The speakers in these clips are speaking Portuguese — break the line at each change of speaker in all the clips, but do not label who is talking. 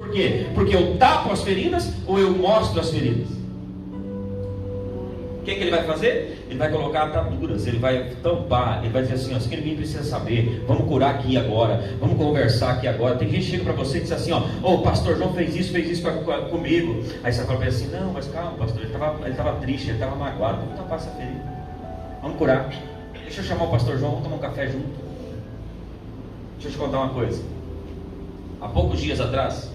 Por quê? Porque eu tapo as feridas ou eu mostro as feridas? O que ele vai fazer? Ele vai colocar ataduras, ele vai tampar, ele vai dizer assim, ó, isso que ninguém precisa saber, vamos curar aqui agora, vamos conversar aqui agora. Tem gente que chega para você e diz assim, ó, o pastor João fez isso comigo. Aí você fala assim, não, mas calma, pastor, ele estava triste, ele estava magoado, vamos tapar essa ferida, vamos curar. Deixa eu chamar o pastor João, vamos tomar um café junto. Deixa eu te contar uma coisa. Há poucos dias atrás,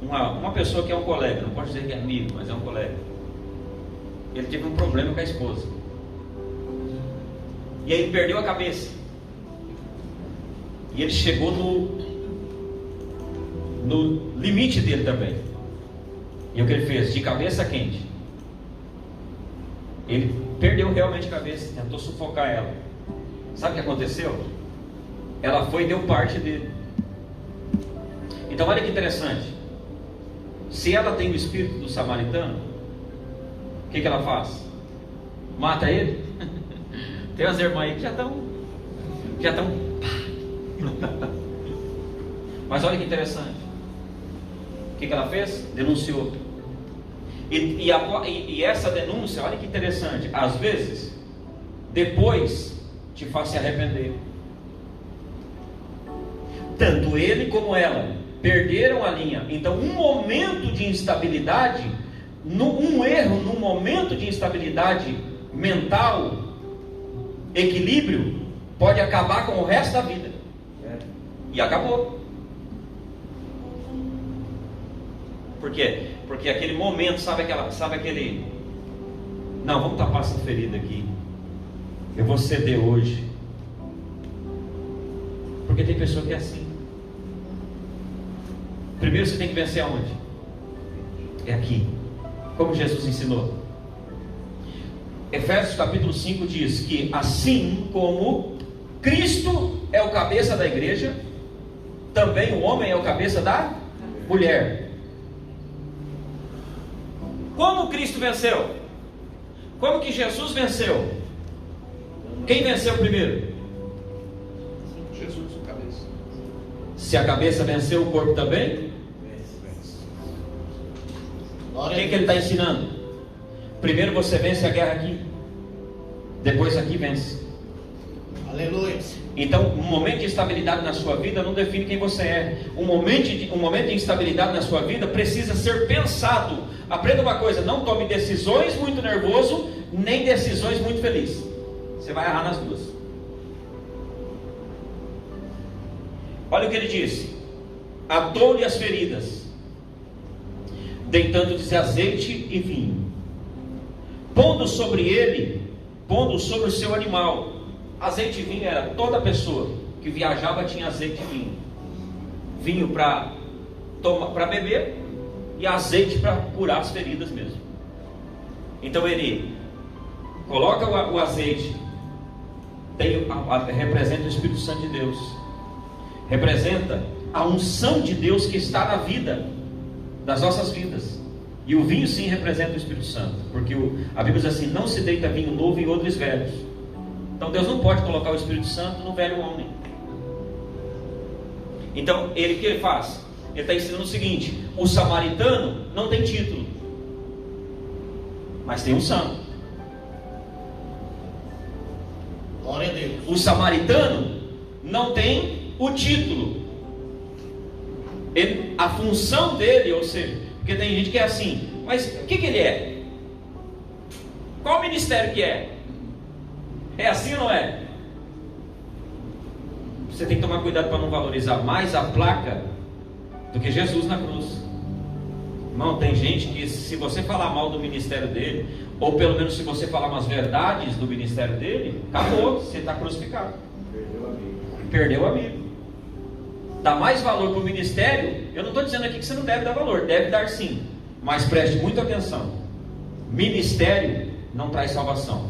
uma pessoa que é um colega, não pode dizer que é amigo, mas é um colega, ele teve um problema com a esposa, e aí ele perdeu a cabeça, e ele chegou no limite dele também. E o que ele fez? De cabeça quente, ele perdeu realmente a cabeça, tentou sufocar ela. Sabe o que aconteceu? Ela foi e deu parte dele. Então olha que interessante. Se ela tem o espírito do samaritano, o que ela faz? Mata ele? Tem umas irmãs aí que já estão. Mas olha que interessante. O que ela fez? Denunciou. E essa denúncia, olha que interessante. Às vezes, depois te faz se arrepender. Tanto ele como ela perderam a linha. Então um momento de instabilidade, um erro num momento de instabilidade mental, equilíbrio, pode acabar com o resto da vida. E acabou. Por quê? Porque aquele momento, sabe aquele, não, vamos tapar essa ferida aqui, eu vou ceder hoje. Porque tem pessoa que é assim. Primeiro você tem que vencer aonde? É aqui. Como Jesus ensinou. Efésios capítulo 5 diz que assim como Cristo é o cabeça da igreja, também o homem é o cabeça da mulher. Como Cristo venceu? Como que Jesus venceu? Quem venceu primeiro?
Jesus, o cabeça.
Se a cabeça venceu, o corpo também? O que ele está ensinando? Primeiro você vence a guerra aqui, depois aqui vence.
Aleluia.
Então, um momento de instabilidade na sua vida não define quem você é. Um momento de instabilidade na sua vida precisa ser pensado. Aprenda uma coisa: não tome decisões muito nervoso, nem decisões muito felizes. Você vai errar nas duas. Olha o que ele disse: atou-lhe as feridas, deitando-lhe azeite e vinho, pondo sobre o seu animal. Azeite e vinho era toda pessoa que viajava tinha azeite e vinho. Vinho para beber e azeite para curar as feridas mesmo. Então ele coloca o azeite, representa o Espírito Santo de Deus, representa a unção de Deus que está na vida, das nossas vidas. E o vinho sim representa o Espírito Santo, porque a Bíblia diz assim: não se deita vinho novo em odres velhos. Então Deus não pode colocar o Espírito Santo no velho homem. Então o que ele faz? Ele está ensinando o seguinte: o samaritano não tem título, mas tem unção.
Glória a Deus.
O samaritano não tem o título, a função dele, ou seja, porque tem gente que é assim, mas o que ele é? Qual ministério que é? É assim ou não é? Você tem que tomar cuidado para não valorizar mais a placa do que Jesus na cruz. Irmão, tem gente que, se você falar mal do ministério dele, ou pelo menos se você falar umas verdades do ministério dele, acabou, você está crucificado. Perdeu o amigo. Dá mais valor para o ministério. Eu não estou dizendo aqui que você não deve dar valor, deve dar sim, mas preste muita atenção: ministério não traz salvação.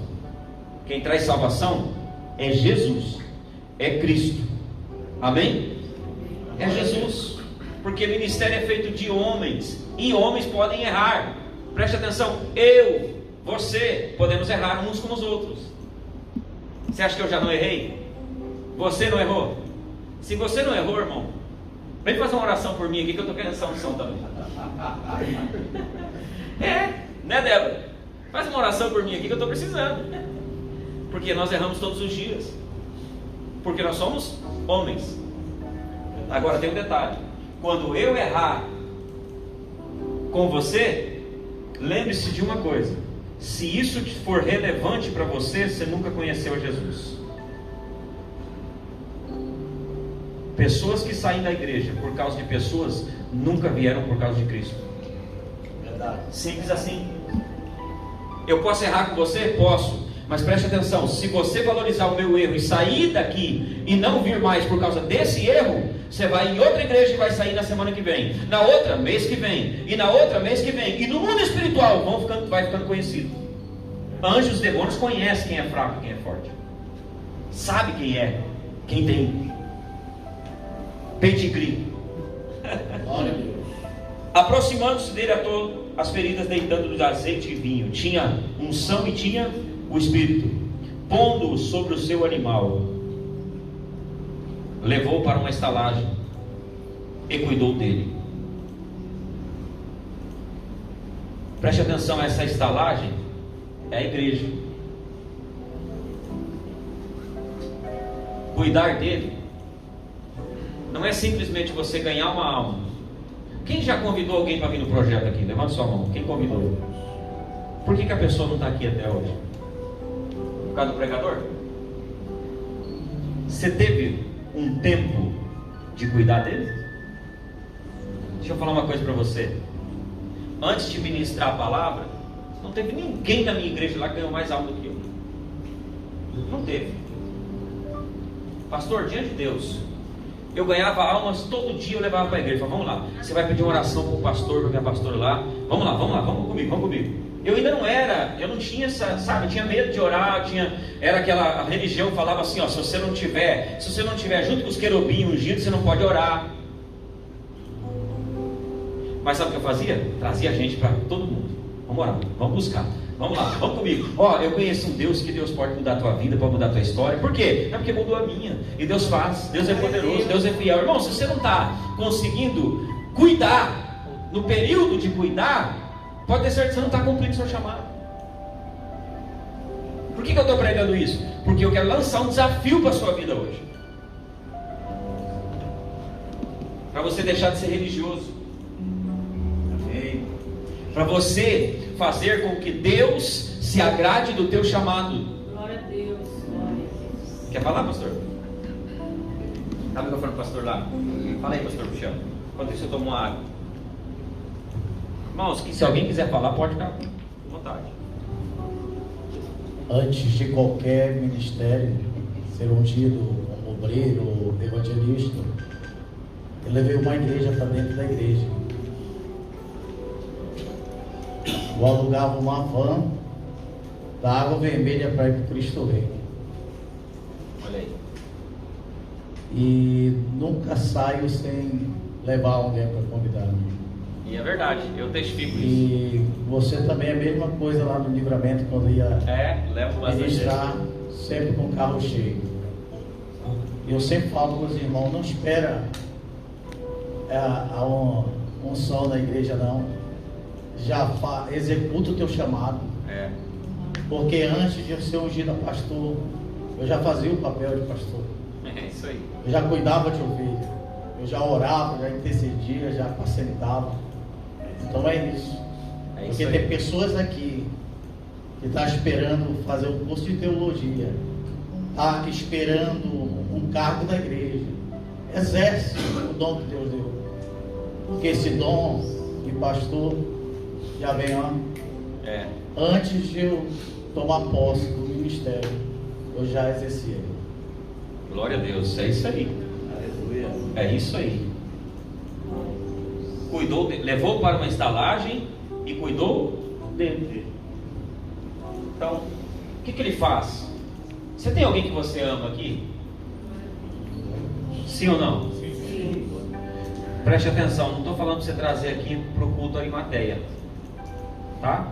Quem traz salvação é Jesus, é Cristo. Amém? É Jesus. Porque ministério é feito de homens, e homens podem errar. Preste atenção: eu, você, podemos errar uns com os outros. Você acha que eu já não errei? Você não errou? Se você não errou, irmão, vem fazer uma oração por mim aqui que eu estou querendo essa unção também. Né, Débora? Faz uma oração por mim aqui que eu estou precisando. Porque nós erramos todos os dias. Porque nós somos homens. Agora tem um detalhe. Quando eu errar com você, lembre-se de uma coisa: se isso for relevante para você, você nunca conheceu Jesus. Pessoas que saem da igreja por causa de pessoas nunca vieram por causa de Cristo.
Verdade.
Simples assim. Eu posso errar com você? Posso. Mas preste atenção, se você valorizar o meu erro e sair daqui e não vir mais por causa desse erro, você vai em outra igreja e vai sair na semana que vem, na outra mês que vem, e na outra mês que vem, e no mundo espiritual vai ficando conhecido. Anjos e demônios conhecem quem é fraco e quem é forte, sabe quem é, quem tem pedigree.
Glória a Deus.
Aproximando-se dele, atou as feridas, deitando-lhe de azeite e vinho. Tinha unção e tinha o Espírito. Pondo-o sobre o seu animal, levou para uma estalagem e cuidou dele. Preste atenção, essa estalagem é a igreja. Cuidar dele não é simplesmente você ganhar uma alma. Quem já convidou alguém para vir no projeto aqui? Levanta sua mão. Quem convidou? Por que a pessoa não está aqui até hoje? Por causa do pregador? Você teve um tempo de cuidar dele? Deixa eu falar uma coisa para você. Antes de ministrar a palavra, não teve ninguém da minha igreja lá que ganhou mais alma do que eu. Não teve. Pastor, diante de Deus, eu ganhava almas todo dia, eu levava para a igreja. Falava, vamos lá, você vai pedir uma oração para o pastor, para minha pastora lá. Vamos lá, vamos comigo. Eu ainda não era, eu não tinha essa, sabe, eu tinha medo de orar, era aquela, a religião falava assim, ó, se você não tiver junto com os querubins ungidos, você não pode orar. Mas sabe o que eu fazia? Trazia gente para todo mundo. Vamos orar, vamos buscar, vamos lá, vamos comigo. Ó, eu conheço um Deus, que Deus pode mudar a tua vida, pode mudar a tua história. Por quê? Não é porque mudou a minha. E Deus faz, Deus é poderoso, Deus é fiel. Irmão, se você não está conseguindo cuidar, no período de cuidar, pode ter certeza que você não está cumprindo o seu chamado. Por que eu estou pregando isso? Porque eu quero lançar um desafio para a sua vida hoje, para você deixar de ser religioso, para você fazer com que Deus se agrade do teu chamado.
Glória a Deus, glória a Deus.
Quer falar, pastor? Dá o microfone pro pastor lá. Fala aí, pastor Michel. Enquanto isso eu tomo uma água. Irmãos, que se alguém quiser falar, pode ficar à vontade.
Antes de qualquer ministério ser ungido como obreiro ou evangelista, eu levei uma igreja para dentro da igreja. Eu alugava uma van da Água Vermelha para ir para o Cristo Rei.
Olha aí.
E nunca saio sem levar alguém para convidar-me.
E é verdade, eu testifico isso.
E você também é a mesma coisa lá no Livramento, quando ia
Levo bastante.
ministrar, sempre com o carro cheio. Eu sempre falo para os irmãos, não espera a unção da igreja não. Já executa o teu chamado. Porque antes de eu ser ungido a pastor, eu já fazia o papel de pastor.
É isso aí.
Eu já cuidava de ovelha. Eu já orava, já intercedia, já apacentava. Então é isso. Porque tem pessoas aqui que estão esperando fazer um curso de teologia, está esperando um cargo da igreja. Exerce o dom que Deus deu. Porque esse dom de pastor já vem antes de eu tomar posse do ministério, eu já exerci ele.
Glória a Deus, é isso aí.
Aleluia.
É isso aí. Cuidou, levou para uma estalagem e cuidou dele. Então, o que ele faz? Você tem alguém que você ama aqui? Sim ou não?
Sim.
Preste atenção, não estou falando para você trazer aqui para o culto Arimateia, tá?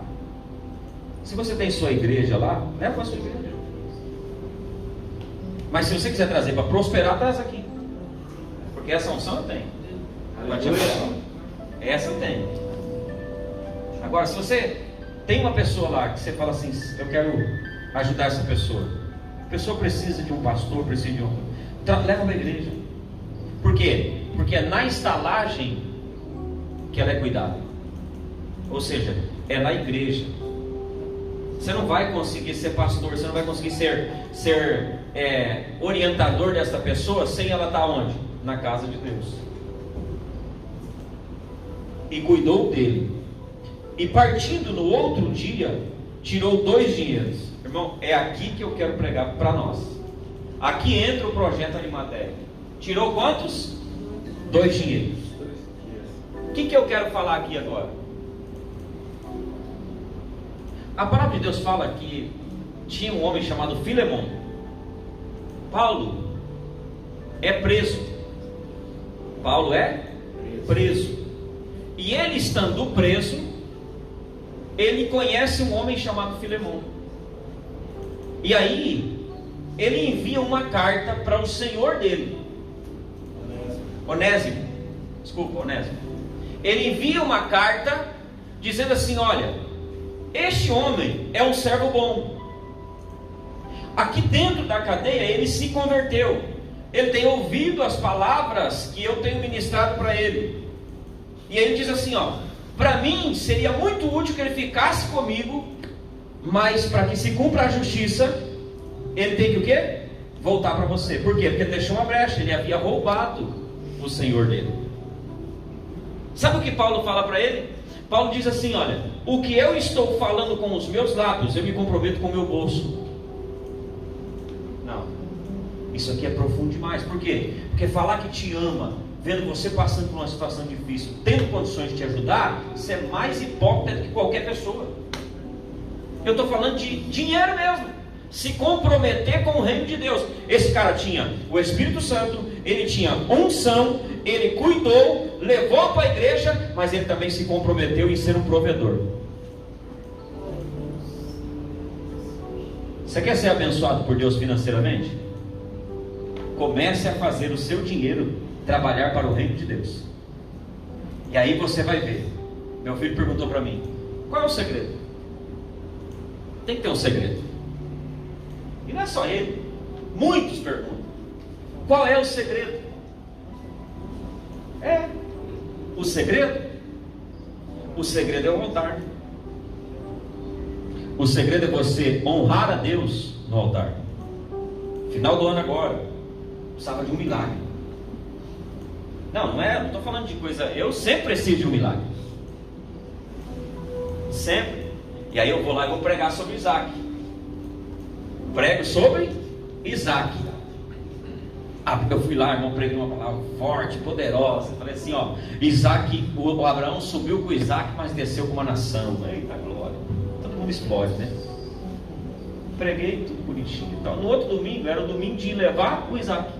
Se você tem sua igreja lá, leva para a sua igreja. Mas se você quiser trazer para prosperar, traz aqui. Porque essa unção eu tenho. Essa eu tenho. Agora, se você tem uma pessoa lá que você fala assim, eu quero ajudar essa pessoa. A pessoa precisa de um pastor, precisa de um... Então, leva para a igreja. Por quê? Porque é na estalagem que ela é cuidada. Ou seja, é na igreja. Você não vai conseguir ser pastor, você não vai conseguir ser orientador dessa pessoa sem ela estar onde? Na casa de Deus. E cuidou dele. E partindo no outro dia, tirou 2 dinheiros. Irmão, é aqui que eu quero pregar para nós. Aqui entra o projeto Arimateia. Tirou quantos? 2 dinheiros. O que eu quero falar aqui agora? A palavra de Deus fala que tinha um homem chamado Filemon. Paulo é preso. Paulo é preso. E ele estando preso, ele conhece um homem chamado Filemon. E aí, ele envia uma carta para o senhor dele. Onésimo. Ele envia uma carta dizendo assim: olha, este homem é um servo bom. Aqui dentro da cadeia ele se converteu. Ele tem ouvido as palavras que eu tenho ministrado para ele. E ele diz assim, ó: para mim seria muito útil que ele ficasse comigo, mas para que se cumpra a justiça, ele tem que o quê? Voltar para você. Por quê? Porque ele deixou uma brecha, ele havia roubado o senhor dele. Sabe o que Paulo fala para ele? Paulo diz assim: olha, o que eu estou falando com os meus lábios, eu me comprometo com o meu bolso. Não, isso aqui é profundo demais. Por quê? Porque falar que te ama, vendo você passando por uma situação difícil, tendo condições de te ajudar, isso é mais hipócrita do que qualquer pessoa. Eu estou falando de dinheiro mesmo. Se comprometer com o reino de Deus. Esse cara tinha o Espírito Santo, ele tinha unção, ele cuidou, levou para a igreja, mas ele também se comprometeu em ser um provedor. Você quer ser abençoado por Deus financeiramente? Comece a fazer o seu dinheiro trabalhar para o reino de Deus. E aí você vai ver. Meu filho perguntou para mim: qual é o segredo? Tem que ter um segredo. E não é só ele, muitos perguntam: qual é o segredo? O segredo? O segredo é o altar. O segredo é você honrar a Deus no altar. Final do ano agora, precisava de um milagre. Não estou falando de coisa. Eu sempre preciso de um milagre. Sempre. E aí eu vou lá e vou pregar sobre Isaac. Prego sobre Isaac. Eu fui lá, irmão, preguei uma palavra forte, poderosa. Falei assim, ó: Isaac, o Abraão subiu com Isaac, mas desceu com uma nação. Eita glória. Todo mundo explode, né? Preguei tudo bonitinho. Então, no outro domingo, era o domingo de levar o Isaac.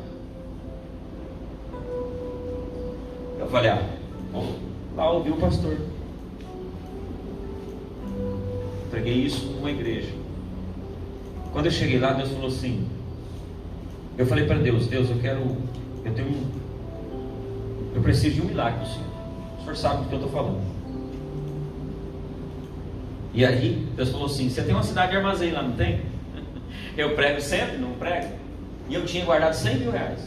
Eu falei: vamos lá ouvir o pastor. Preguei isso numa igreja. Quando eu cheguei lá, Deus falou assim, eu falei para Deus: Deus, eu preciso de um milagre do Senhor. O Senhor sabe do que eu estou falando. E aí Deus falou assim: você tem uma cidade de armazém lá, não tem? Eu prego sempre, não prego? E eu tinha guardado 100 mil reais,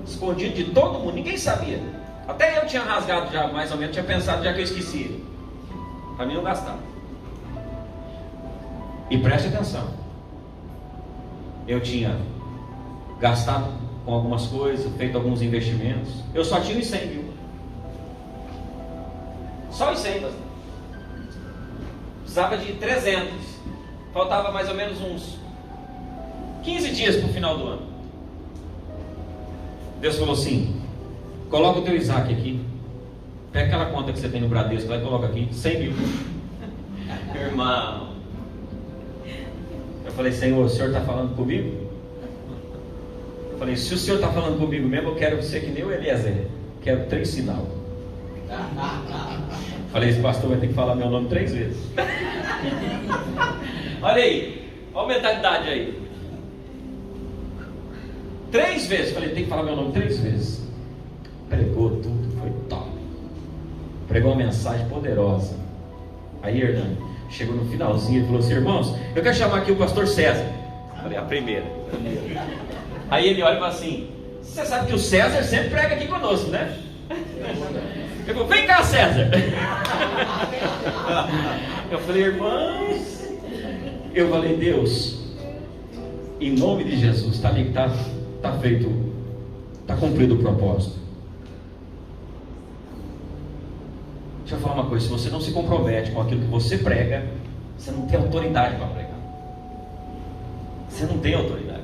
escondido de todo mundo, ninguém sabia. Até eu tinha rasgado já, mais ou menos, tinha pensado já que eu esquecia, para mim não gastar. E preste atenção, eu tinha gastado com algumas coisas, feito alguns investimentos. Eu só tinha os 100 mil. Só os 100, bastante. Precisava de 300. Faltava mais ou menos uns 15 dias para o final do ano. Deus falou assim: coloca o teu Isaac aqui. Pega aquela conta que você tem no Bradesco lá e coloca aqui, 100 mil. Irmão, eu falei: Senhor, o Senhor está falando comigo? Eu falei: se o Senhor está falando comigo mesmo, eu quero ser que nem o Eliezer. Quero 3 sinal. Falei: esse pastor vai ter que falar meu nome 3 vezes. Olha aí, olha a mentalidade aí. 3 vezes. Falei, tem que falar meu nome 3 vezes. Pregou tudo, foi top. Pregou uma mensagem poderosa. Aí, Hernani, chegou no finalzinho e falou assim: irmãos, eu quero chamar aqui o pastor César. Falei, a primeira. Aí ele olha e fala assim: você sabe que o César sempre prega aqui conosco, né? Eu falei, vem cá, César. Eu falei, irmãos, eu falei, Deus, em nome de Jesus, está ali que está feito, está cumprido o propósito. Deixa eu falar uma coisa: se você não se compromete com aquilo que você prega, você não tem autoridade para pregar. Você não tem autoridade.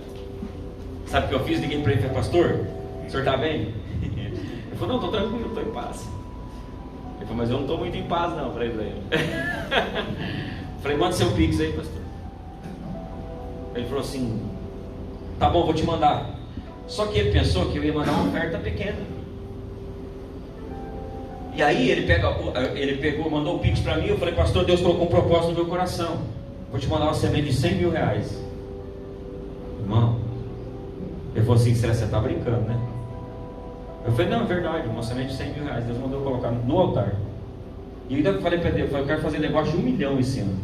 Sabe o que eu fiz? Liguei para ele e falei, pastor, o senhor está bem? Ele falou, não, estou tranquilo, estou em paz. Ele falou, mas eu não estou muito em paz não, para ele. Falei, manda seu Pix aí, pastor. Ele falou assim, tá bom, vou te mandar. Só que ele pensou que eu ia mandar uma oferta pequena. E aí ele pegou, mandou o Pix para mim. Eu falei, pastor, Deus colocou um propósito no meu coração. Vou te mandar uma semente de 100 mil reais. Irmão, ele falou assim, você está brincando, né? Eu falei, não, é verdade, uma semente de 100 mil reais. Deus mandou eu colocar no altar. E eu ainda falei para ele, eu quero fazer negócio de 1 milhão esse ano.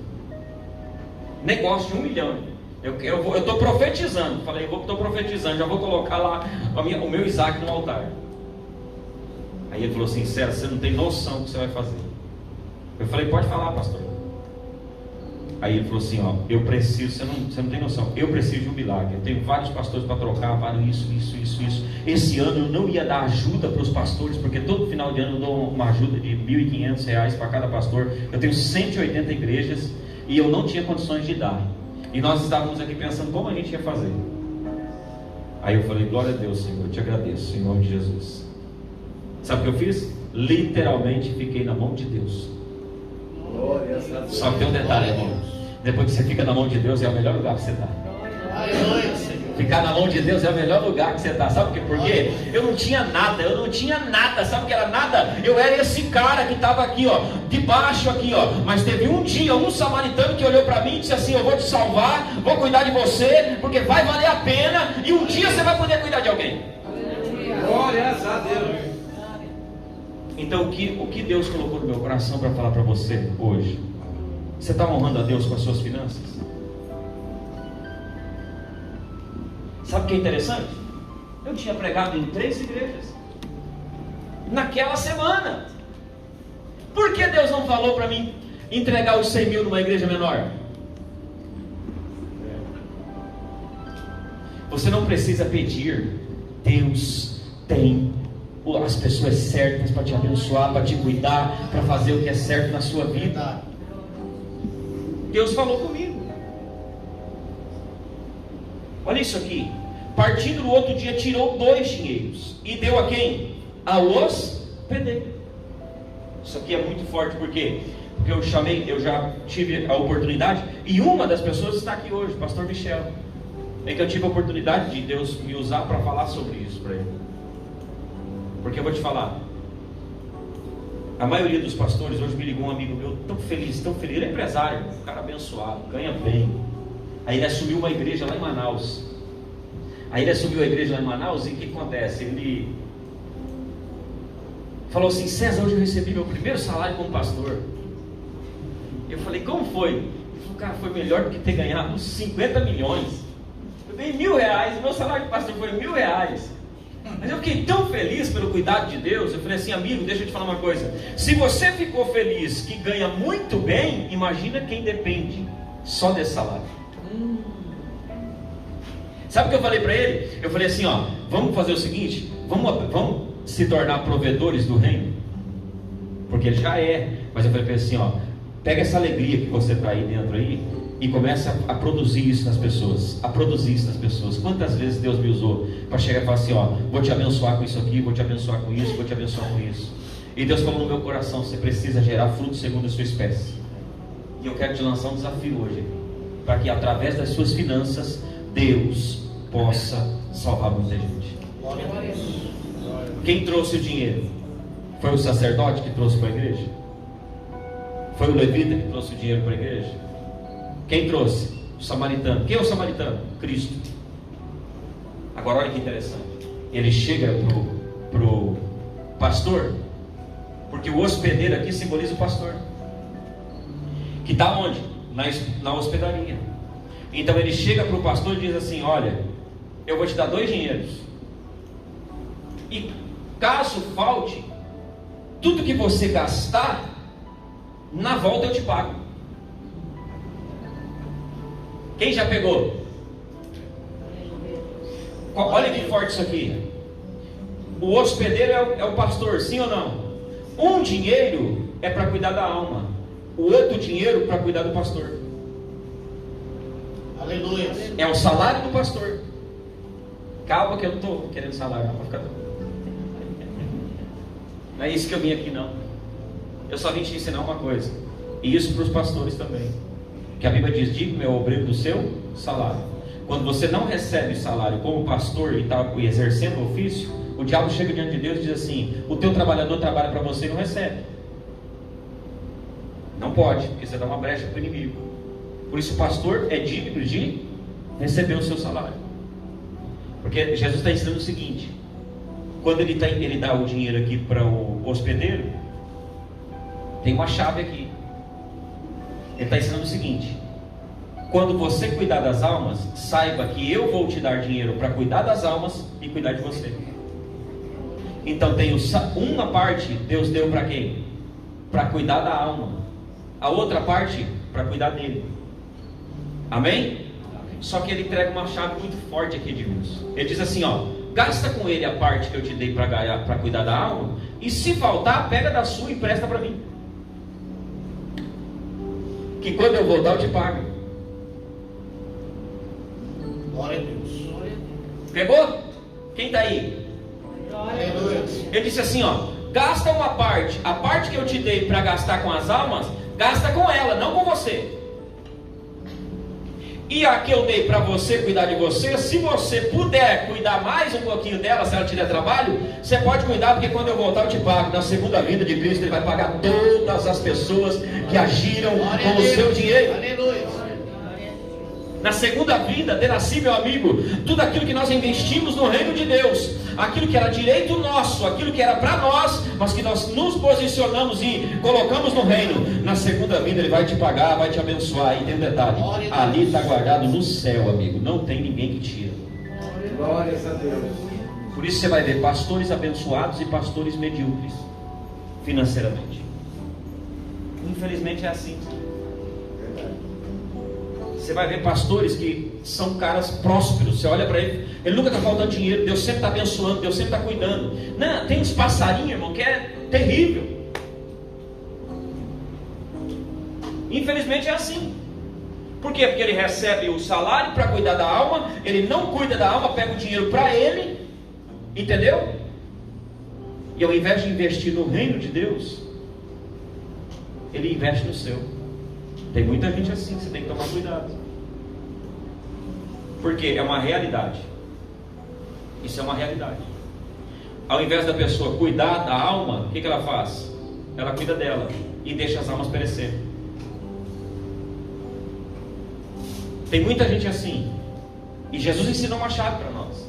Negócio de 1 milhão. Eu estou profetizando. Falei, estou profetizando, já vou colocar lá o meu Isaac no altar. Aí ele falou assim, sério, você não tem noção do que você vai fazer. Eu falei, pode falar, pastor. Aí ele falou assim, ó, eu preciso, você não tem noção, eu preciso de um milagre. Eu tenho vários pastores para trocar, vários isso. Esse ano eu não ia dar ajuda para os pastores, porque todo final de ano eu dou uma ajuda de R$1.500 para cada pastor. Eu tenho 180 igrejas e eu não tinha condições de dar. E nós estávamos aqui pensando como a gente ia fazer. Aí eu falei, glória a Deus, Senhor, eu te agradeço, em nome de Jesus. Sabe o que eu fiz? Literalmente fiquei na mão de Deus. Só que tem um detalhe, irmão. Depois que você fica na mão de Deus, é o melhor lugar que você está. Ficar na mão de Deus é o melhor lugar que você está. Sabe por quê? Eu não tinha nada. Sabe o que era nada? Eu era esse cara que estava aqui, ó, debaixo aqui, ó. Mas teve um dia, um samaritano que olhou para mim e disse assim, eu vou te salvar, vou cuidar de você, porque vai valer a pena, e um dia você vai poder cuidar de alguém.
Glória a Deus.
Então o que Deus colocou no meu coração para falar para você hoje? Você está honrando a Deus com as suas finanças? Sabe o que é interessante? Eu tinha pregado em 3 igrejas naquela semana. Por que Deus não falou para mim entregar os 100 mil numa igreja menor? Você não precisa pedir. Deus tem as pessoas certas para te abençoar, para te cuidar, para fazer o que é certo na sua vida. Deus falou comigo. Olha isso aqui. Partindo no outro dia, tirou 2 dinheiros e deu a quem? A hospedeiro. Isso aqui é muito forte, por quê? Porque eu já tive a oportunidade, e uma das pessoas está aqui hoje, pastor Michel. É que eu tive a oportunidade de Deus me usar para falar sobre isso para ele. Porque eu vou te falar, a maioria dos pastores, hoje me ligou um amigo meu, tão feliz, ele é empresário, um cara abençoado, ganha bem. Aí ele assumiu uma igreja lá em Manaus. E o que acontece? Ele falou assim, César, hoje eu recebi meu primeiro salário como pastor. Eu falei, como foi? Ele falou, cara, foi melhor do que ter ganhado uns 50 milhões. Eu dei R$1.000, meu salário de pastor foi R$1.000. Mas eu fiquei tão feliz pelo cuidado de Deus. Eu falei assim, amigo, deixa eu te falar uma coisa. Se você ficou feliz que ganha muito bem, imagina quem depende só desse salário. Sabe o que eu falei para ele? Eu falei assim, ó, vamos fazer o seguinte, vamos se tornar provedores do reino, porque ele já é. Mas eu falei para ele assim, ó, pega essa alegria que você está aí dentro aí e começa a produzir isso nas pessoas, Quantas vezes Deus me usou para chegar e falar assim, ó, vou te abençoar com isso aqui, vou te abençoar com isso, vou te abençoar com isso. E Deus falou no meu coração, você precisa gerar fruto segundo a sua espécie. E eu quero te lançar um desafio hoje, para que através das suas finanças Deus possa salvar muita gente. Quem trouxe o dinheiro? Foi o sacerdote que trouxe para a igreja? Foi o levita que trouxe o dinheiro para a igreja? Quem trouxe? O samaritano. Quem é o samaritano? Cristo. Agora olha que interessante. Ele chega pro pastor, porque o hospedeiro aqui simboliza o pastor, que está onde? Na hospedaria. Então ele chega para o pastor e diz assim: olha, eu vou te dar 2 dinheiros, e caso falte, tudo que você gastar, na volta eu te pago. Quem já pegou? Olha que forte isso aqui. O hospedeiro é o pastor, sim ou não? Um dinheiro é para cuidar da alma, o outro dinheiro para cuidar do pastor.
Aleluia.
É o salário do pastor. Calma que eu não estou querendo salário, não, para ficar. Não é isso que eu vim aqui, não. Eu só vim te ensinar uma coisa, e isso para os pastores também, que a Bíblia diz: diga-me o obreiro do seu salário. Quando você não recebe salário como pastor e está exercendo o ofício, o diabo chega diante de Deus e diz assim: o teu trabalhador trabalha para você e não recebe. Não pode, porque você dá uma brecha para o inimigo. Por isso o pastor é digno de receber o seu salário. Porque Jesus está ensinando o seguinte: quando ele dá o dinheiro aqui para o hospedeiro, tem uma chave aqui. Ele está ensinando o seguinte: quando você cuidar das almas, saiba que eu vou te dar dinheiro para cuidar das almas e cuidar de você. Então tem uma parte Deus deu para quem? Para cuidar da alma. A outra parte para cuidar dele. Amém? Só que ele entrega uma chave muito forte aqui de Deus. Ele diz assim, ó: gasta com ele a parte que eu te dei para cuidar da alma, e se faltar, pega da sua e empresta para mim, que quando eu voltar eu te pago.
Glória a Deus.
Pegou? Quem está aí?
Aleluia.
Ele disse assim, ó: gasta uma parte, a parte que eu te dei para gastar com as almas, gasta com ela, não com você. E a que eu dei para você cuidar de você, se você puder cuidar mais um pouquinho dela, se ela te der trabalho, você pode cuidar, porque quando eu voltar eu te pago. Na segunda vinda de Cristo, Ele vai pagar todas as pessoas que agiram com o seu dinheiro.
Aleluia.
Na segunda vinda, terá sim, meu amigo, tudo aquilo que nós investimos no reino de Deus, aquilo que era direito nosso, aquilo que era para nós, mas que nós nos posicionamos e colocamos no reino, na segunda vinda Ele vai te pagar, vai te abençoar. E tem um detalhe: ali está guardado no céu, amigo, não tem ninguém que tira.
Glórias a Deus.
Por isso você vai ver pastores abençoados e pastores medíocres financeiramente. Infelizmente é assim. Você vai ver pastores que são caras prósperos. Você olha para ele, ele nunca está faltando dinheiro, Deus sempre está abençoando, Deus sempre está cuidando. Não, tem uns passarinhos, irmão, que é terrível. Infelizmente é assim. Por quê? Porque ele recebe o salário para cuidar da alma, ele não cuida da alma, pega o dinheiro para ele, entendeu? E ao invés de investir no reino de Deus, ele investe no seu. Tem muita gente assim, você tem que tomar cuidado. Porque é uma realidade. Isso é uma realidade. Ao invés da pessoa cuidar da alma, o que ela faz? Ela cuida dela e deixa as almas perecer. Tem muita gente assim. E Jesus ensinou uma chave para nós.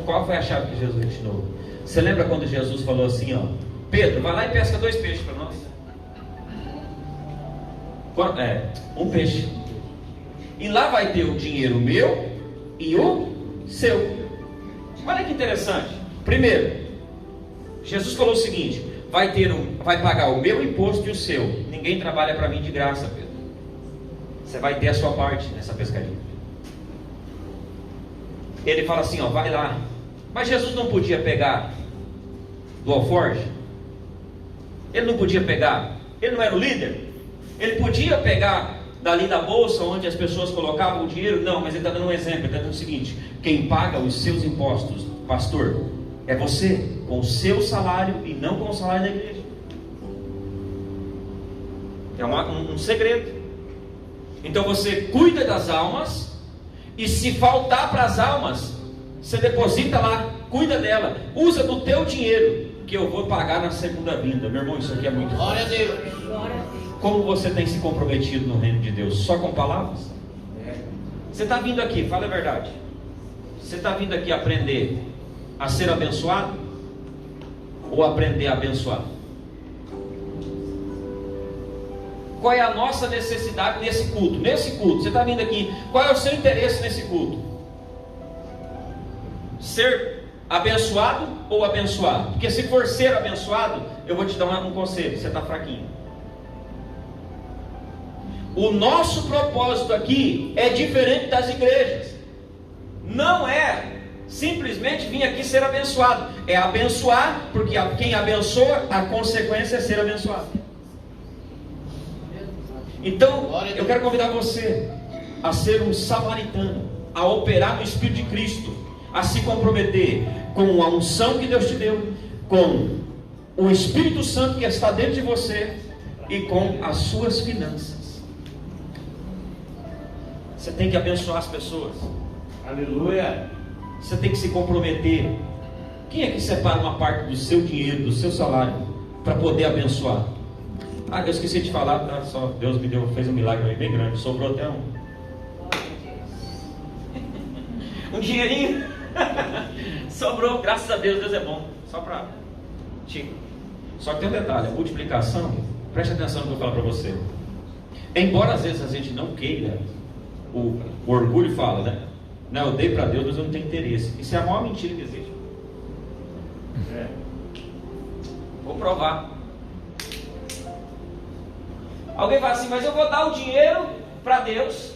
Qual foi a chave que Jesus ensinou? Você lembra quando Jesus falou assim, ó: Pedro, vai lá e pesca 2 peixes para nós. Um peixe. E lá vai ter o dinheiro meu e o seu. Olha que interessante. Primeiro, Jesus falou o seguinte: vai pagar o meu imposto e o seu. Ninguém trabalha para mim de graça, Pedro. Você vai ter a sua parte nessa pescaria. Ele fala assim, ó: vai lá. Mas Jesus não podia pegar do alforje? Ele não podia pegar? Ele não era o líder? Ele podia pegar dali da bolsa onde as pessoas colocavam o dinheiro? Não, mas ele está dando um exemplo. Ele está dando o seguinte: quem paga os seus impostos, pastor, é você, com o seu salário e não com o salário da igreja. É um segredo. Então você cuida das almas, e se faltar para as almas, você deposita lá, cuida dela, usa do teu dinheiro, que eu vou pagar na segunda vinda. Meu irmão, isso aqui é muito forte.
Glória a Deus.
Glória a Deus.
Como você tem se comprometido no reino de Deus? Só com palavras? Você está vindo aqui, fala a verdade. Você está vindo aqui aprender a ser abençoado? Ou aprender a abençoar? Qual é a nossa necessidade nesse culto? Nesse culto, você está vindo aqui, qual é o seu interesse nesse culto? Ser abençoado ou abençoar? Porque se for ser abençoado, eu vou te dar um conselho, você está fraquinho. O nosso propósito aqui é diferente das igrejas. Não é simplesmente vir aqui ser abençoado, é abençoar, porque quem abençoa, a consequência é ser abençoado. Então, eu quero convidar você a ser um samaritano, a operar no Espírito de Cristo, a se comprometer com a unção que Deus te deu, com o Espírito Santo que está dentro de você e com as suas finanças. Você tem que abençoar as pessoas.
Aleluia.
Você tem que se comprometer. Quem é que separa uma parte do seu dinheiro, do seu salário, para poder abençoar? Ah, eu esqueci de falar, tá? Só Deus me deu, fez um milagre aí bem grande, sobrou até um dinheirinho. Sobrou, graças a Deus, Deus é bom. Só para Chico. Só que tem um detalhe, a multiplicação, preste atenção no que eu falo para você. Embora às vezes a gente não queira, o orgulho fala, né? Não, eu dei para Deus, mas eu não tenho interesse. Isso é a maior mentira que existe. Vou provar. Alguém fala assim, mas eu vou dar o dinheiro para Deus,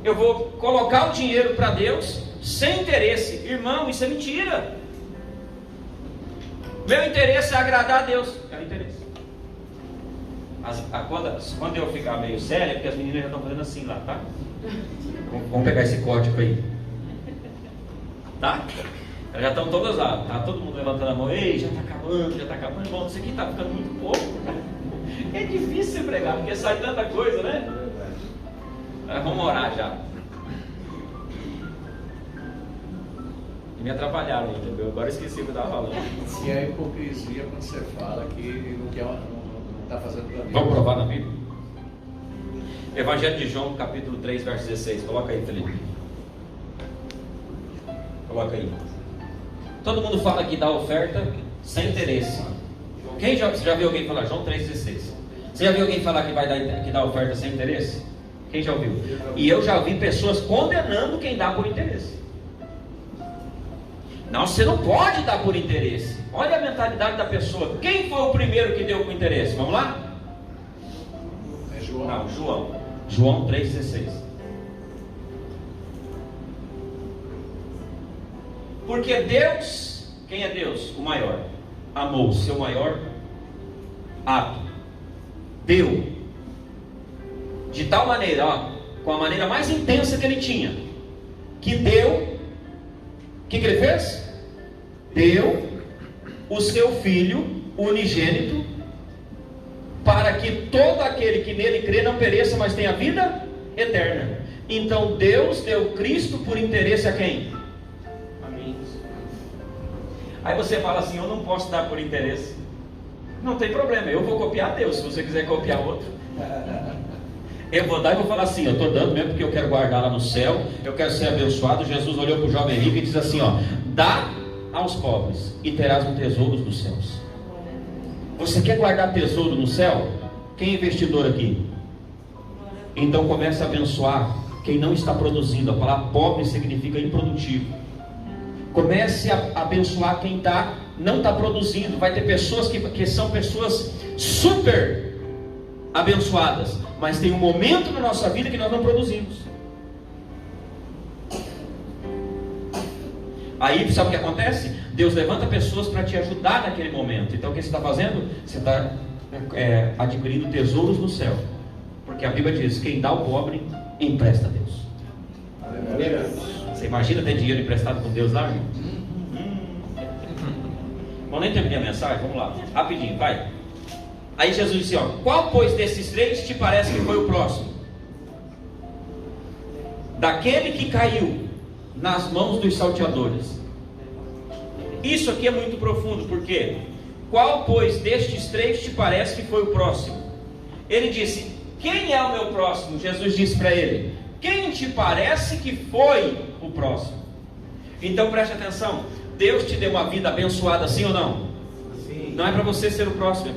eu vou colocar o dinheiro para Deus sem interesse. Irmão, isso é mentira. Meu interesse é agradar a Deus. É o interesse. Quando eu ficar meio sério, é porque as meninas já estão fazendo assim lá, tá? Vamos pegar esse código aí, tá? Elas já estão todas lá, tá todo mundo levantando a mão. Ei, já está acabando, irmão, isso aqui está ficando muito pouco. É difícil pregar, porque sai tanta coisa, né? Vamos orar já. E me atrapalharam, entendeu? Agora esqueci o que eu estava falando.
E a hipocrisia quando você fala que não está fazendo para mim.
Vamos provar na Bíblia? Evangelho de João, capítulo 3, verso 16. Coloca aí, Felipe. Coloca aí. Todo mundo fala que dá oferta sem interesse. Você já viu alguém falar? João 3,16. Você já viu alguém falar que dá oferta sem interesse? Quem já ouviu? E eu já vi pessoas condenando quem dá por interesse. Não, você não pode dar por interesse. Olha a mentalidade da pessoa. Quem foi o primeiro que deu por interesse? Vamos lá?
É João.
Não, João. João 3,16. Porque Deus, quem é Deus? O maior. Amou o seu maior ato. Deu. De tal maneira, ó, com a maneira mais intensa que ele tinha. Que deu. O que ele fez? Deu o seu Filho unigênito, para que todo aquele que nele crê não pereça, mas tenha vida eterna. Então Deus deu Cristo por interesse a quem? A mim. Aí você fala assim, eu não posso dar por interesse. Não tem problema, eu vou copiar Deus. Se você quiser copiar outro, eu vou dar e vou falar assim, eu estou dando mesmo porque eu quero guardar lá no céu, eu quero ser abençoado. Jesus olhou para o jovem rico e diz assim, ó, dá aos pobres e terás um tesouro nos céus. Você quer guardar tesouro no céu? Quem é investidor aqui? Então comece a abençoar quem não está produzindo. A palavra pobre significa improdutivo. Comece a abençoar quem não está produzindo. Vai ter pessoas que são pessoas super abençoadas, mas tem um momento na nossa vida que nós não produzimos. Aí sabe o que acontece? Deus levanta pessoas para te ajudar naquele momento. Então o que você está fazendo? Você está adquirindo tesouros no céu, porque a Bíblia diz, quem dá ao pobre, empresta a Deus. Você imagina ter dinheiro emprestado com Deus lá, irmão? Bom, nem terminei a mensagem, vamos lá, rapidinho, vai. Aí Jesus disse, ó, qual pois desses três te parece que foi o próximo? Daquele que caiu nas mãos dos salteadores. Isso aqui é muito profundo, porque qual pois destes três te parece que foi o próximo? Ele disse, quem é o meu próximo? Jesus disse para ele, quem te parece que foi o próximo? Então preste atenção, Deus te deu uma vida abençoada, sim ou não?
Sim.
Não é para você ser o próximo,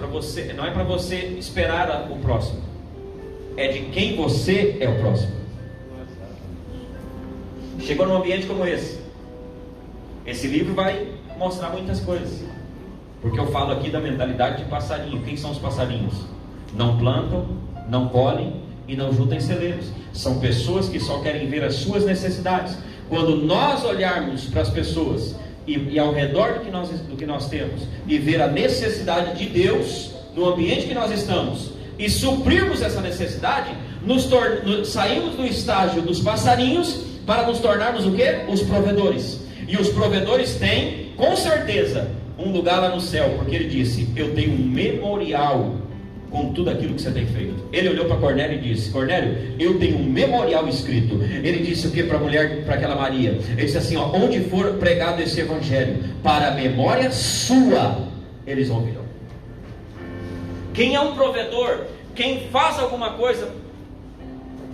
não é para você esperar o próximo, é de quem você é o próximo. Chegou num ambiente como esse livro vai mostrar muitas coisas, porque eu falo aqui da mentalidade de passarinho. Quem são os passarinhos? Não plantam, não colhem e não juntam em celeiros. São pessoas que só querem ver as suas necessidades. Quando nós olharmos para as pessoas e ao redor do que nós temos e ver a necessidade de Deus no ambiente que nós estamos e suprirmos essa necessidade, saímos do estágio dos passarinhos para nos tornarmos o quê? Os provedores. E os provedores têm, com certeza, um lugar lá no céu, porque ele disse: eu tenho um memorial com tudo aquilo que você tem feito. Ele olhou para Cornélio e disse: Cornélio, eu tenho um memorial escrito. Ele disse o que para a mulher, para aquela Maria? Ele disse assim: ó, onde for pregado esse evangelho, para a memória sua, eles ouvirão. Quem é um provedor, quem faz alguma coisa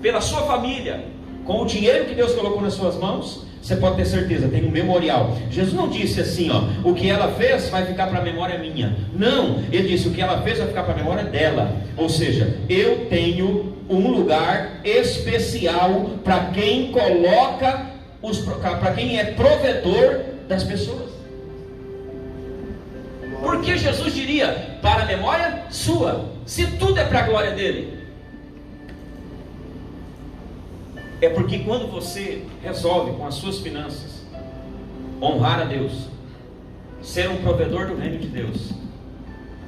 pela sua família, com o dinheiro que Deus colocou nas suas mãos, você pode ter certeza, tem um memorial. Jesus não disse assim, ó, o que ela fez vai ficar para a memória minha. Não, ele disse: o que ela fez vai ficar para a memória dela. Ou seja, eu tenho um lugar especial para quem coloca, para quem é provedor das pessoas. Por que Jesus diria para a memória sua, se tudo é para a glória dele? É porque quando você resolve com as suas finanças honrar a Deus, ser um provedor do reino de Deus,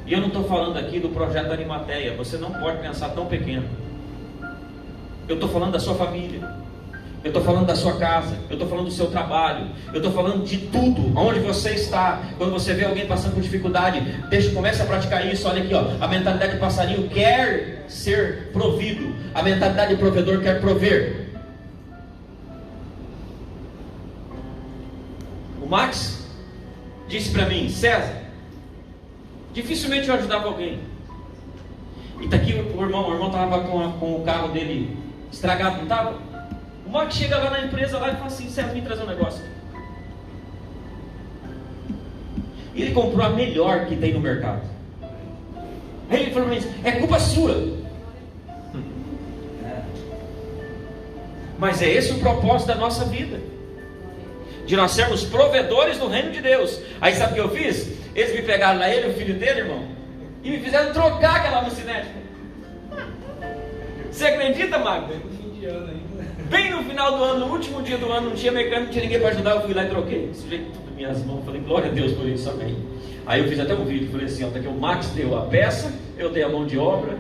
e eu não estou falando aqui do projeto Arimateia, você não pode pensar tão pequeno. Eu estou falando da sua família, eu estou falando da sua casa, eu estou falando do seu trabalho, eu estou falando de tudo, onde você está. Quando você vê alguém passando por dificuldade, comece a praticar isso. Olha aqui, ó, a mentalidade de passarinho quer ser provido, a mentalidade de provedor quer prover. O Max disse para mim: César, dificilmente eu ajudava alguém. E está aqui o irmão estava com o carro dele estragado, não estava? O Max chega lá na empresa lá e fala assim: César, me traz um negócio. Ele comprou a melhor que tem no mercado. Aí ele falou para mim: é culpa sua. Mas é esse o propósito da nossa vida, de nós sermos provedores do reino de Deus. Aí sabe o que eu fiz? Eles me pegaram lá, ele e o filho dele, irmão, e me fizeram trocar aquela lucinética. Você acredita, Magno? Bem no final do ano, no último dia do ano, não tinha mecânico, não tinha ninguém para ajudar, eu fui lá e troquei. Sujeito tudo nas minhas mãos, falei: glória a Deus por isso, amém. Aí eu fiz até um vídeo, falei assim: ó, tá aqui, o Max deu a peça, eu dei a mão de obra,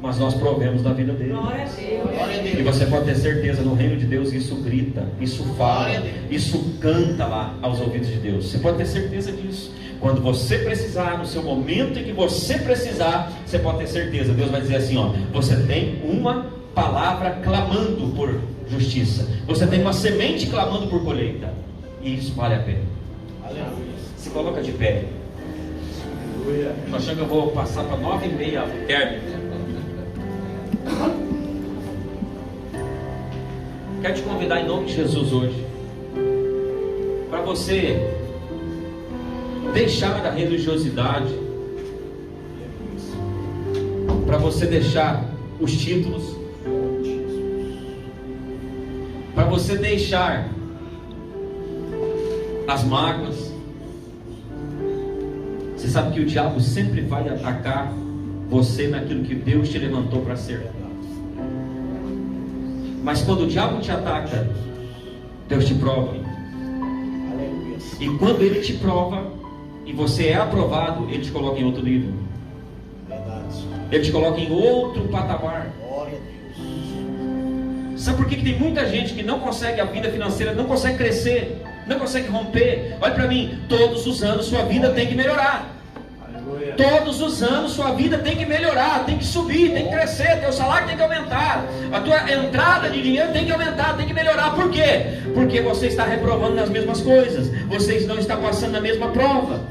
mas nós provemos da vida dele.
Glória a Deus.
E você pode ter certeza, no reino de Deus isso grita, isso fala, isso canta lá aos ouvidos de Deus. Você pode ter certeza disso. Quando você precisar, no seu momento em que você precisar, você pode ter certeza, Deus vai dizer assim, ó: você tem uma palavra clamando por justiça, você tem uma semente clamando por colheita, e isso vale a pena.
Aleluia.
Se coloca de pé. Estou achando que eu vou passar para 9h30 término. Quero te convidar em nome de Jesus hoje para você deixar a religiosidade, para você deixar os títulos, para você deixar as mágoas. Você sabe que o diabo sempre vai atacar você naquilo que Deus te levantou para ser. Mas quando o diabo te ataca, Deus te prova.
Aleluia.
E quando ele te prova e você é aprovado, ele te coloca em outro nível.
Verdade.
Ele te coloca em outro patamar.
Glória a Deus.
Sabe por que tem muita gente que não consegue a vida financeira, não consegue crescer, não consegue romper? Olha para mim, todos os anos sua vida tem que melhorar. Todos os anos sua vida tem que melhorar, tem que subir, tem que crescer, teu salário tem que aumentar, a tua entrada de dinheiro tem que aumentar, tem que melhorar. Por quê? Porque você está reprovando nas mesmas coisas, você não está passando na mesma prova.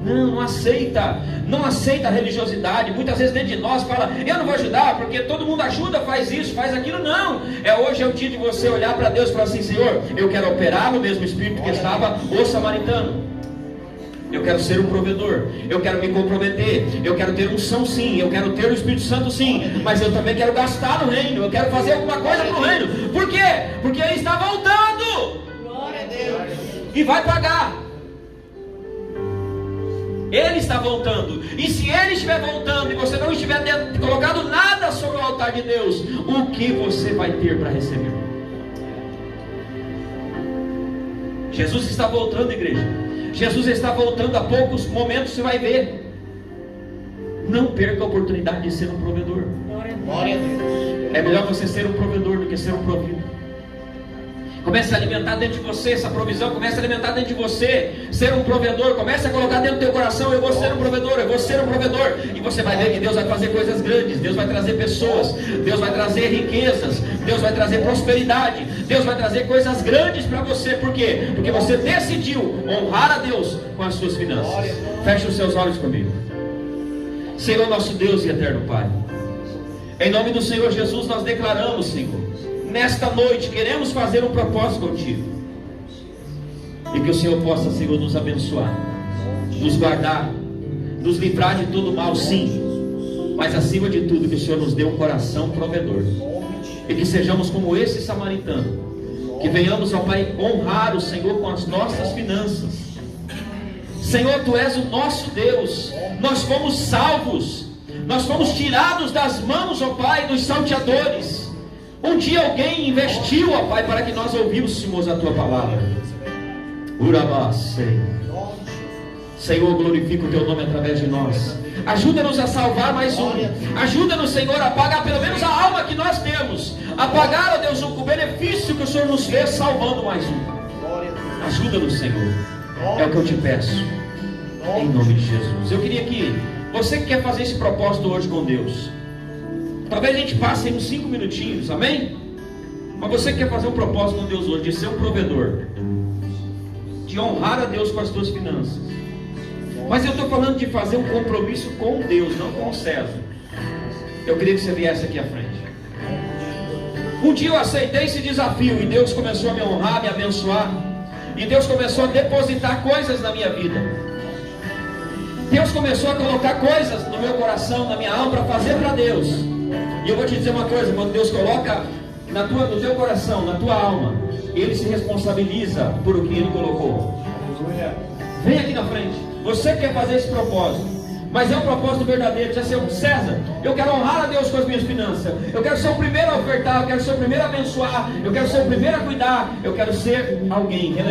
Não aceita. Não aceita a religiosidade. Muitas vezes dentro de nós fala, eu não vou ajudar, porque todo mundo ajuda, faz isso, faz aquilo. Não. Hoje é o dia de você olhar para Deus e falar assim, Senhor, eu quero operar no mesmo espírito que estava o samaritano. Eu quero ser um provedor, eu quero me comprometer, eu quero ter unção sim, eu quero ter o Espírito Santo sim, mas eu também quero gastar no reino, eu quero fazer alguma coisa no reino. Por quê? Porque Ele está voltando.
Glória a Deus.
E vai pagar. Ele está voltando. E se Ele estiver voltando e você não estiver colocado nada sobre o altar de Deus, o que você vai ter para receber? Jesus está voltando, igreja. Jesus está voltando. A poucos momentos você vai ver. Não perca a oportunidade de ser um provedor.
Glória a Deus.
É melhor você ser um provedor do que ser um provido. Comece a alimentar dentro de você essa provisão. Comece a alimentar dentro de você ser um provedor. Comece a colocar dentro do teu coração, eu vou ser um provedor, eu vou ser um provedor. E você vai ver que Deus vai fazer coisas grandes. Deus vai trazer pessoas. Deus vai trazer riquezas. Deus vai trazer prosperidade. Deus vai trazer coisas grandes para você. Por quê? Porque você decidiu honrar a Deus com as suas finanças. Feche os seus olhos comigo. Senhor nosso Deus e eterno Pai, em nome do Senhor Jesus nós declaramos, Senhor, nesta noite queremos fazer um propósito contigo. E que o Senhor possa, Senhor, nos abençoar, nos guardar, nos livrar de todo mal, sim. Mas acima de tudo, que o Senhor nos dê um coração provedor. E que sejamos como esse samaritano. Que venhamos, ó Pai, honrar o Senhor com as nossas finanças. Senhor, Tu és o nosso Deus. Nós fomos salvos. Nós fomos tirados das mãos, ó Pai, dos salteadores. Um dia alguém investiu, ó Pai, para que nós ouvíssemos a Tua palavra. Urabá, Senhor, glorifica o Teu nome através de nós. Ajuda-nos a salvar mais um. Ajuda-nos, Senhor, a pagar pelo menos a alma que nós temos. A pagar, ó Deus, o benefício que o Senhor nos fez salvando mais um. Ajuda-nos, Senhor. É o que eu te peço. Em nome de Jesus. Eu queria que você que quer fazer esse propósito hoje com Deus, talvez a gente passe uns 5 minutinhos, amém? Mas você que quer fazer um propósito com Deus hoje, de ser um provedor, de honrar a Deus com as suas finanças. Mas eu estou falando de fazer um compromisso com Deus, não com o César. Eu queria que você viesse aqui à frente. Um dia eu aceitei esse desafio e Deus começou a me honrar, me abençoar. E Deus começou a depositar coisas na minha vida. Deus começou a colocar coisas no meu coração, na minha alma, para fazer para Deus. E eu vou te dizer uma coisa: quando Deus coloca no teu coração, na tua alma, Ele se responsabiliza por o que Ele colocou. Vem aqui na frente. Você quer fazer esse propósito, mas é um propósito verdadeiro. Diz assim: César, eu quero honrar a Deus com as minhas finanças. Eu quero ser o primeiro a ofertar. Eu quero ser o primeiro a abençoar. Eu quero ser o primeiro a cuidar. Eu quero ser alguém